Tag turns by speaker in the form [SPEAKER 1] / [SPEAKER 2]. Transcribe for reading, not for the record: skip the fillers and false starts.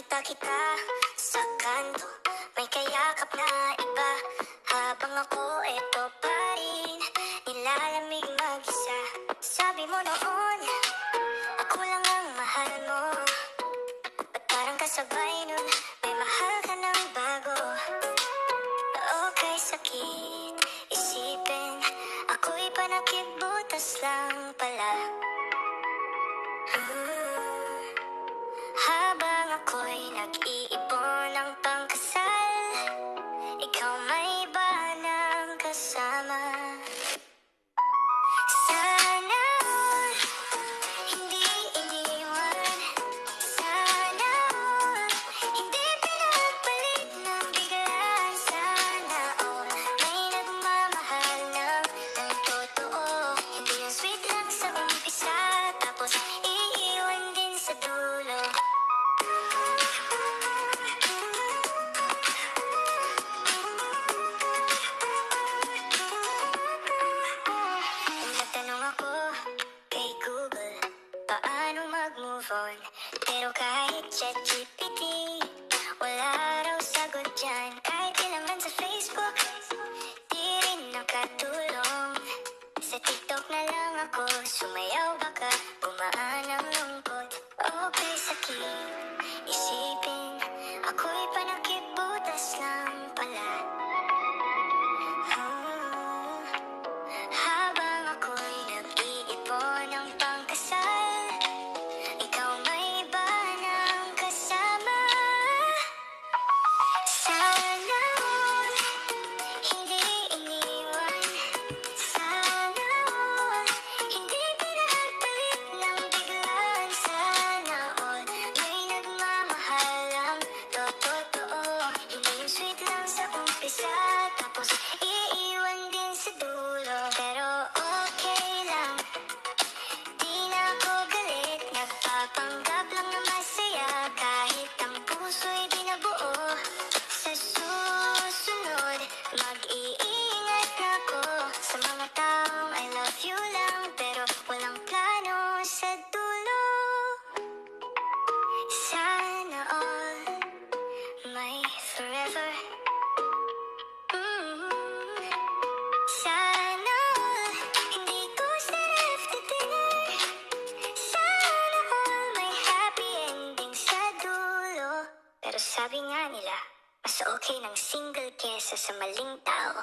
[SPEAKER 1] Nakita kita sa kanto, may kayakap na iba. Habang ako eto pa rin, nilalamig mag-isa. Sabi mo noon, ako lang ang mahal mo. Ba't parang kasabay nun, may mahal ka ng bago? Okay, sakit isipin, ako'y panakibutas lang pala. Habang ako'y nag-iipon ng pangkasal, ikaw may iba ng kasama. Sana all hindi iniwan. Sana all hindi pinagpalit ng biglaan. Sana all may nagmamahal ng totoo. Hindi yung sweet lang sa umpisa, tapos iiwan din sa dulo. Nagtanong ako kay Google, paano mag-move on? Pero kahit ChatGPT, wala raw sagot dyan. Kahit kailangan sa Facebook, di rin nakatulong. Sa TikTok na lang ako sumayaw, baka gumaan ang lungkot. Okay, sakit isipin, ako'y panakibutas lang pala. Habang ako'y nag-iipon ng pangkasal, ikaw may iba ng kasama. Sana all hindi iniwan. Sana all hindi pinagpalit ng biglaan. Sana all may nagmamahal ang totoo. Hindi yung sweet lang sa umpisa, tapos iiwan din sa dulo. Pero okay lang, di na ako galit. Nagpapanggap lang na masaya, kahit ang puso'y di nabuo. Sa susunod, mag-iingat ako sa mga taong I love you lang, pero walang plano sa dulo. Sana all may forever. Sana all hindi ko sa ref titingin. Sana all may happy ending sa dulo. Pero sabi nga nila, mas okay ng single kesa sa maling tao.